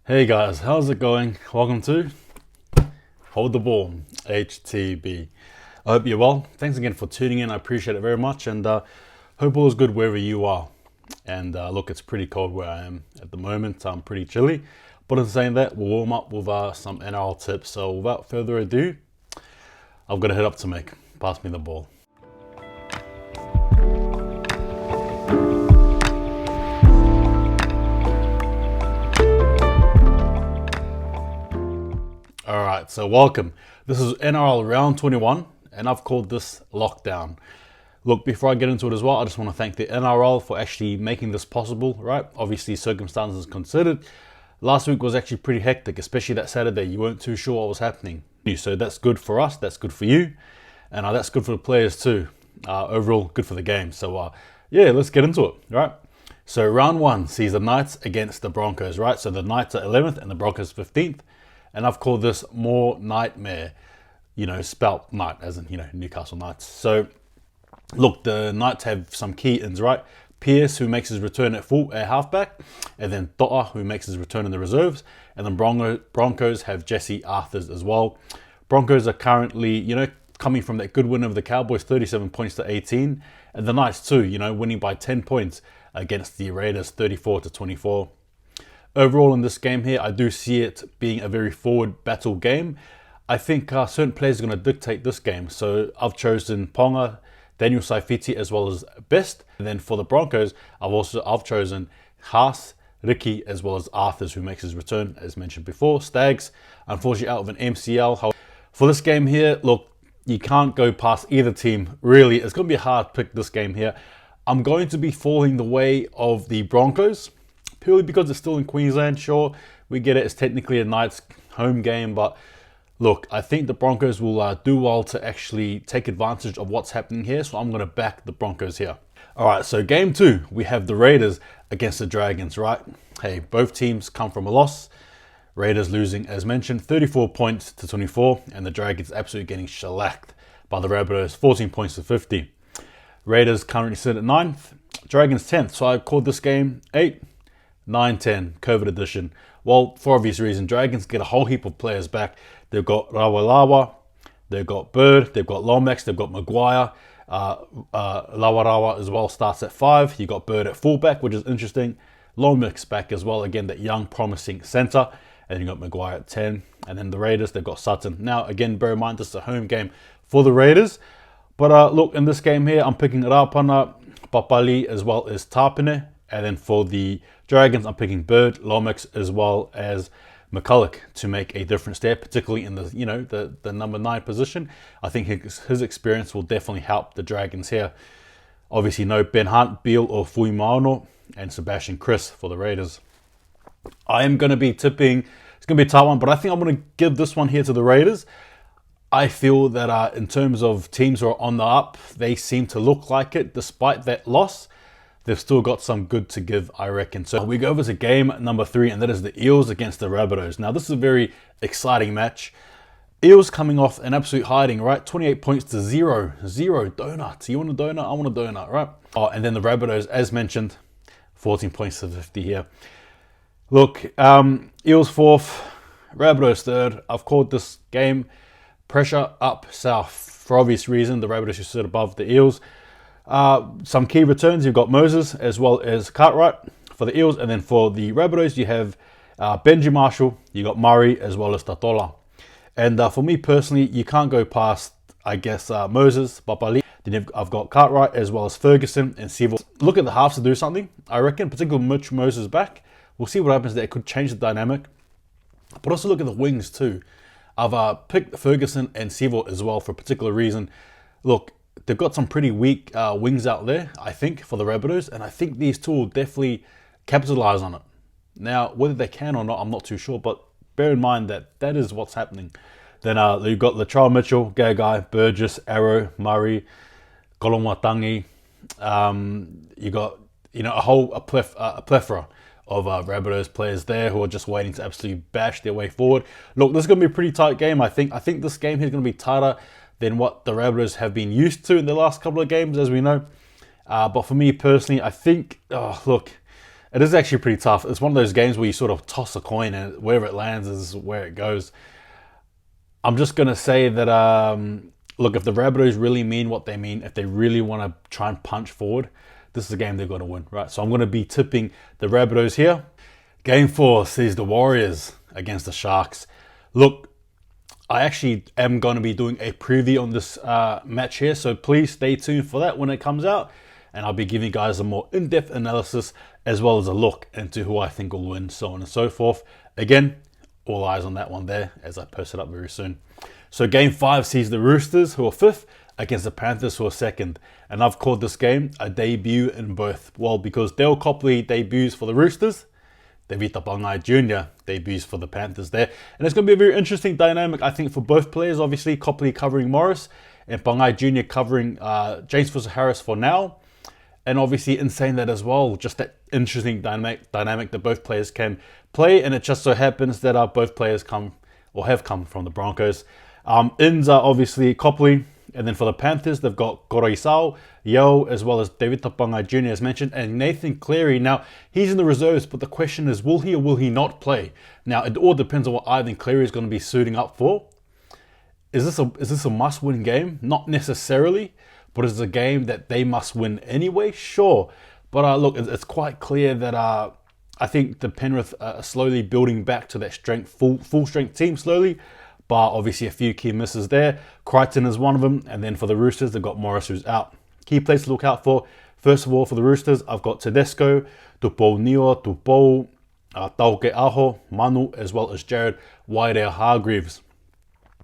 Hey guys, how's it going? Welcome to Hold the Ball, HTB. I hope you're well. Thanks again for tuning in. I appreciate it very much, and hope all is good wherever you are. And look, it's pretty cold where I am at the moment. I'm pretty chilly. But in saying that, we'll warm up with some NRL tips. So without further ado, I've got to head up to Mick. Pass me the ball. Alright, so welcome. This is NRL Round 21, and I've called this Lockdown. Look, before I get into it as well, I just want to thank the NRL for actually making this possible, right? Obviously, circumstances considered. Last week was actually pretty hectic, especially that Saturday. You weren't too sure what was happening. So that's good for us, that's good for you, and that's good for the players too. Overall, good for the game. So yeah, let's get into it, right? So round one sees the Knights against the Broncos, right? So the Knights are 11th and the Broncos 15th. And I've called this more nightmare, spelt night as in, Newcastle Knights. So look, the Knights have some key ins, right? Pearce, who makes his return at halfback, and then To'a, who makes his return in the reserves, and then Broncos have Jesse Arthurs as well. Broncos are currently, coming from that good win over the Cowboys, 37 points to 18, and the Knights too, winning by 10 points against the Raiders, 34-24. Overall in this game here, I do see it being a very forward battle game. I think certain players are going to dictate this game. So I've chosen Ponga, Daniel Saifiti as well as Best. And then for the Broncos, I've chosen Haas, Ricky as well as Arthurs, who makes his return as mentioned before. Stags, unfortunately out of an MCL. For this game here, look, you can't go past either team. Really, it's going to be a hard pick this game here. I'm going to be falling the way of the Broncos. Purely because it's still in Queensland. Sure, we get it, it's technically a Knights home game, but look, I think the Broncos will do well to actually take advantage of what's happening here, so I'm going to back the Broncos here. Alright, so game two, we have the Raiders against the Dragons, right? Hey, both teams come from a loss. Raiders losing, as mentioned, 34 points to 24, and the Dragons absolutely getting shellacked by the Rabbitohs, 14 points to 50. Raiders currently sit at 9th, Dragons 10th, so I called this game 8. 9-10, COVID edition. Well, for obvious reason, Dragons get a whole heap of players back. They've got Rawalawa, they've got Bird, they've got Lomax, they've got Maguire. Lawarawa as well starts at 5. You got Bird at fullback, which is interesting. Lomax back as well, again, that young, promising centre. And you got Maguire at 10. And then the Raiders, they've got Sutton. Now, again, bear in mind, this is a home game for the Raiders. But look, in this game here, I'm picking Rapana, Papali, as well as Tapine. And then for the Dragons, I'm picking Bird, Lomax, as well as McCulloch to make a difference there, particularly in the number 9 position. I think his experience will definitely help the Dragons here. Obviously, no Ben Hunt, Beal, or Fuimano, and Sebastian Chris for the Raiders. I am going to be tipping, it's going to be a tight one, but I think I'm going to give this one here to the Raiders. I feel that in terms of teams who are on the up, they seem to look like it, despite that loss. They've still got some good to give, I reckon. So we go over to game number 3, and that is the Eels against the Rabbitohs. Now, this is a very exciting match. Eels coming off an absolute hiding, right? 28 points to 0. 0 donuts. You want a donut? I want a donut, right? Oh, and then the Rabbitohs, as mentioned, 14 points to 50 here. Look, Eels 4th, Rabbitohs 3rd. I've called this game pressure up south. For obvious reason, the Rabbitohs should sit above the Eels. Some key returns, you've got Moses as well as Cartwright for the Eels. And then for the Rabbitohs, you have Benji Marshall, you got Murray as well as Tatola. And for me personally, you can't go past, I guess, Moses, Papali. Then I've got Cartwright as well as Ferguson and Seville. Look at the halves to do something, I reckon, particularly Mitch Moses back. We'll see what happens there. It could change the dynamic. But also look at the wings too. I've picked Ferguson and Seville as well for a particular reason. Look, they've got some pretty weak wings out there, I think, for the Rabbitohs, and I think these two will definitely capitalise on it. Now, whether they can or not, I'm not too sure, but bear in mind that is what's happening. Then you've got Latrell Mitchell, Gagai, Burgess, Arrow, Murray, Kolomwatangi. You got a plethora of Rabbitohs players there who are just waiting to absolutely bash their way forward. Look, this is going to be a pretty tight game, I think. I think this game here is going to be tighter than what the Rabbitohs have been used to in the last couple of games, as we know. But for me personally, I think, look, It is actually pretty tough. It's one of those games where you sort of toss a coin and wherever it lands is where it goes. I'm just going to say that, look, if the Rabbitohs really mean what they mean, if they really want to try and punch forward, this is a game they're going to win, right? So I'm going to be tipping the Rabbitohs here. Game 4 sees the Warriors against the Sharks. Look, I actually am going to be doing a preview on this match here, so please stay tuned for that when it comes out. And I'll be giving you guys a more in-depth analysis as well as a look into who I think will win, so on and so forth. Again, all eyes on that one there as I post it up very soon. So Game 5 sees the Roosters, who are 5th, against the Panthers, who are 2nd. And I've called this game a debut in both. Well, because Dale Copley debuts for the Roosters, David Pangai Jr. debuts for the Panthers there. And it's going to be a very interesting dynamic, I think, for both players. Obviously, Copley covering Morris and Pangai Jr. covering James Fisher-Harris for now. And obviously, in saying that as well, just that interesting dynamic that both players can play. And it just so happens that both players have come from the Broncos. Ins are obviously Copley. And then for the Panthers, they've got Koroisau, Yeo, as well as David Tapangai Jr. as mentioned, and Nathan Cleary. Now, he's in the reserves, but the question is, will he or will he not play? Now, it all depends on what Ivan Cleary is going to be suiting up for. Is this a must-win game? Not necessarily, but is it a game that they must win anyway? Sure. But look, it's quite clear that I think the Penrith are slowly building back to that strength, full strength team slowly. But obviously a few key misses there. Crichton is one of them. And then for the Roosters, they've got Morris who's out. Key players to look out for. First of all, for the Roosters, I've got Tedesco, Tupou, Tauke Aho, Manu, as well as Jared Waerea-Hargreaves.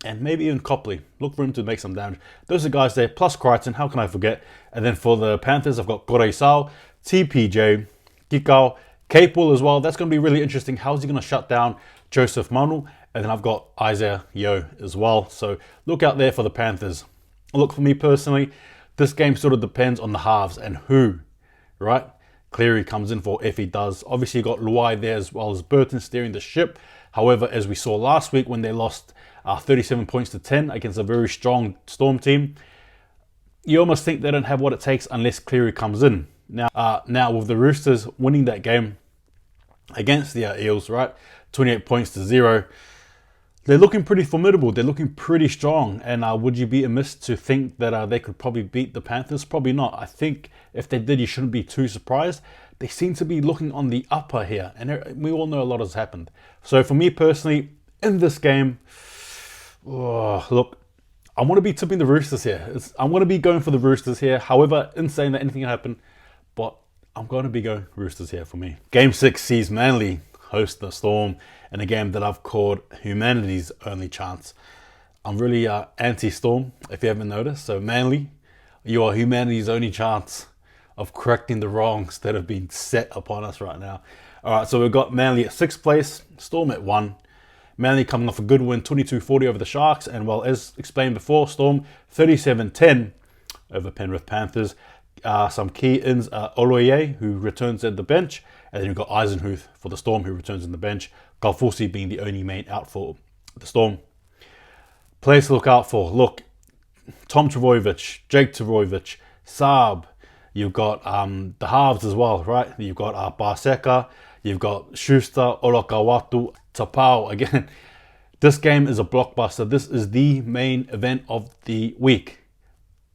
And maybe even Copley. Look for him to make some damage. Those are guys there, plus Crichton, how can I forget? And then for the Panthers, I've got Koroisau, TPJ, Kikau, Capewell as well. That's going to be really interesting. How's he going to shut down Joseph Manu? And then I've got Isaiah Yeo as well. So look out there for the Panthers. Look, for me personally, this game sort of depends on the halves and who, right? Cleary comes in for if he does. Obviously, you got Luai there as well as Burton steering the ship. However, as we saw last week when they lost 37 points to 10 against a very strong Storm team, you almost think they don't have what it takes unless Cleary comes in. Now with the Roosters winning that game against the Eels, right? 28 points to 0. They're looking pretty formidable. They're looking pretty strong. And would you be amiss to think that they could probably beat the Panthers? Probably not. I think if they did, you shouldn't be too surprised. They seem to be looking on the upper here. And we all know a lot has happened. So for me personally, in this game, look, I want to be tipping the Roosters here. I'm going to be going for the Roosters here. However, in saying that anything can happen, but I'm going to be going Roosters here for me. Game 6 sees Manly host the Storm in a game that I've called humanity's only chance. I'm really anti-Storm, if you haven't noticed. So Manly, you are humanity's only chance of correcting the wrongs that have been set upon us right now. All right, so we've got Manly at 6th place, Storm at 1. Manly coming off a good win, 22-40 over the Sharks. And well, as explained before, Storm 37-10 over Penrith Panthers. Some key ins are Oloye, who returns at the bench. And then you've got Eisenhuth for the Storm, who returns in the bench. Galfusi being the only main out for the Storm. Players to look out for. Look, Tom Trbojevic, Jake Trbojevic, Saab. You've got the halves as well, right? You've got Barseka. You've got Schuster, Olakawatu, Tapau. Again, this game is a blockbuster. This is the main event of the week.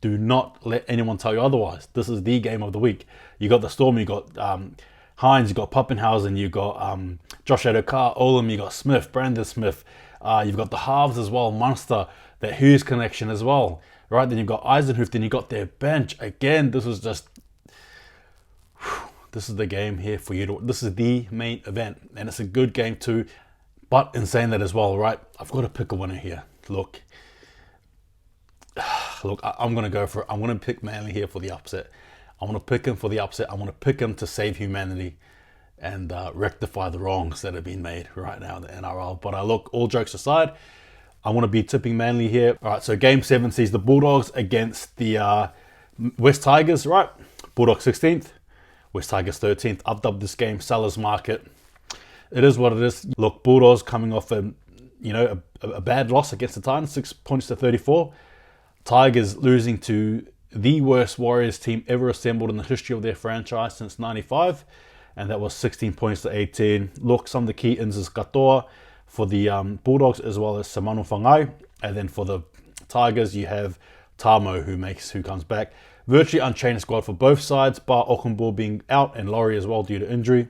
Do not let anyone tell you otherwise. This is the game of the week. You got the Storm, you got Hines, you got Pappenhausen, you got Josh Adokar, Olam, you got Smith, Brandon Smith. You've got the halves as well, Munster, that Hughes connection as well, right? Then you've got Eisenhuth, then you got their bench. Again, this is just, this is the game here for you. This is the main event, and it's a good game too. But in saying that as well, right, I've got to pick a winner here. Look, I'm going to go for it. I'm going to pick Manly here for the upset. I'm going to pick him for the upset. I'm going to pick him to save humanity and rectify the wrongs that have been made right now in the NRL. But look, all jokes aside, I want to be tipping Manly here. All right, so Game 7 sees the Bulldogs against the West Tigers, right? Bulldogs 16th, West Tigers 13th. I've dubbed this game Sellers Market. It is what it is. Look, Bulldogs coming off a bad loss against the Titans, 6 points to 34. Tigers losing to the worst Warriors team ever assembled in the history of their franchise since '95. and that was 16 points to 18. Look, some of the key ins is Katoa for the Bulldogs, as well as Samanu Whangai. And then for the Tigers, you have Tamo, who comes back. Virtually unchanged squad for both sides, bar Okunbor being out and Laurie as well due to injury.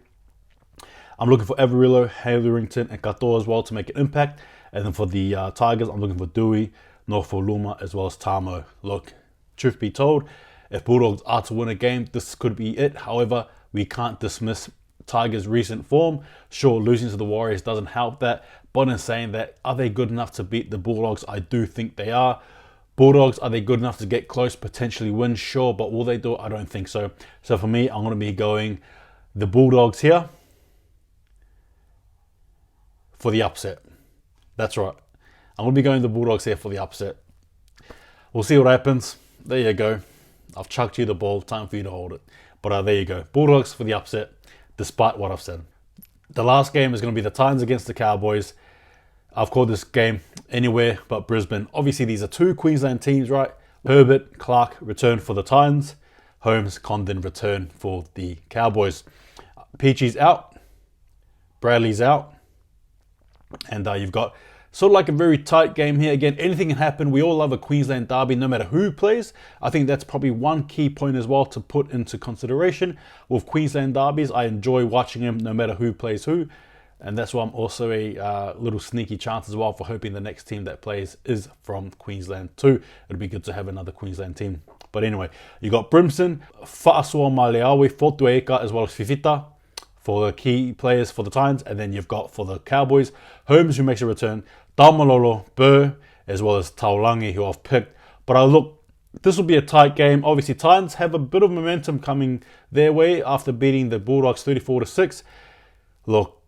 I'm looking for Averillo, Hatherington, and Katoa as well to make an impact. And then for the Tigers, I'm looking for Dewey, Norfoluma, as well as Tamo. Look, truth be told, if Bulldogs are to win a game, this could be it. However, we can't dismiss Tigers' recent form. Sure, losing to the Warriors doesn't help that. But in saying that, are they good enough to beat the Bulldogs? I do think they are. Bulldogs, are they good enough to get close, potentially win? Sure, but will they do it? I don't think so. So for me, I'm going to be going the Bulldogs here for the upset. That's right. I'm going to be going the Bulldogs here for the upset. We'll see what happens. There you go. I've chucked you the ball. Time for you to hold it. But there you go. Bulldogs for the upset, despite what I've said. The last game is going to be the Titans against the Cowboys. I've called this game anywhere but Brisbane. Obviously, these are two Queensland teams, right? Herbert, Clark return for the Titans. Holmes, Condon return for the Cowboys. Peachy's out. Bradley's out. And you've got sort of like a very tight game here. Again, anything can happen. We all love a Queensland derby no matter who plays. I think that's probably one key point as well to put into consideration. With Queensland derbies, I enjoy watching them no matter who plays who. And that's why I'm also a little sneaky chance as well for hoping the next team that plays is from Queensland too. It'd be good to have another Queensland team. But anyway, you got Brimson, Fa'asua Maleawi, Fotueka, as well as Fifita for the key players for the Titans. And then you've got for the Cowboys, Holmes, who makes a return, Taumalolo, Burr, as well as Taulangi, who I've picked. But look, this will be a tight game. Obviously, Titans have a bit of momentum coming their way after beating the Bulldogs 34-6. Look,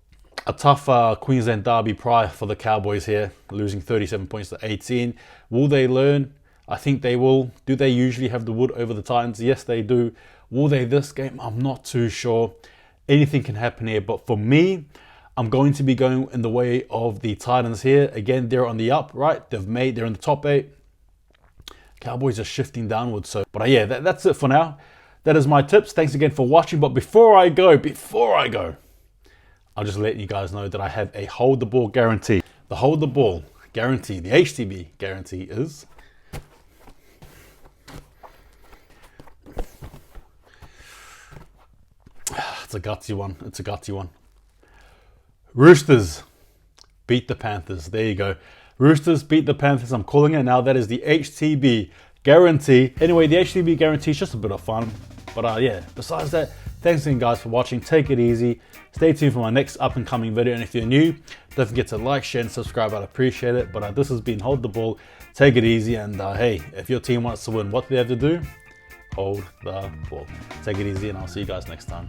a tough Queensland derby prior for the Cowboys here, losing 37 points to 18. Will they learn? I think they will. Do they usually have the wood over the Titans? Yes, they do. Will they this game? I'm not too sure. Anything can happen here. But for me, I'm going to be going in the way of the Titans here. Again, they're on the up, right? They're in the top 8. Cowboys are shifting downwards. So, but yeah, that's it for now. That is my tips. Thanks again for watching. But before I go, I'll just let you guys know that I have a hold the ball guarantee. The hold the ball guarantee, the HTB guarantee is it's a gutsy one. It's a gutsy one. Roosters beat the Panthers. There you go. Roosters beat the Panthers. I'm calling it now. That is the HTB guarantee. Anyway, the HTB guarantee is just a bit of fun. But yeah, besides that, thanks again guys for watching. Take it easy. Stay tuned for my next up and coming video. And if you're new, don't forget to like, share, and subscribe. I'd appreciate it. But this has been Hold the Ball. Take it easy. And hey, if your team wants to win, what do they have to do? Hold the ball. Take it easy, and I'll see you guys next time.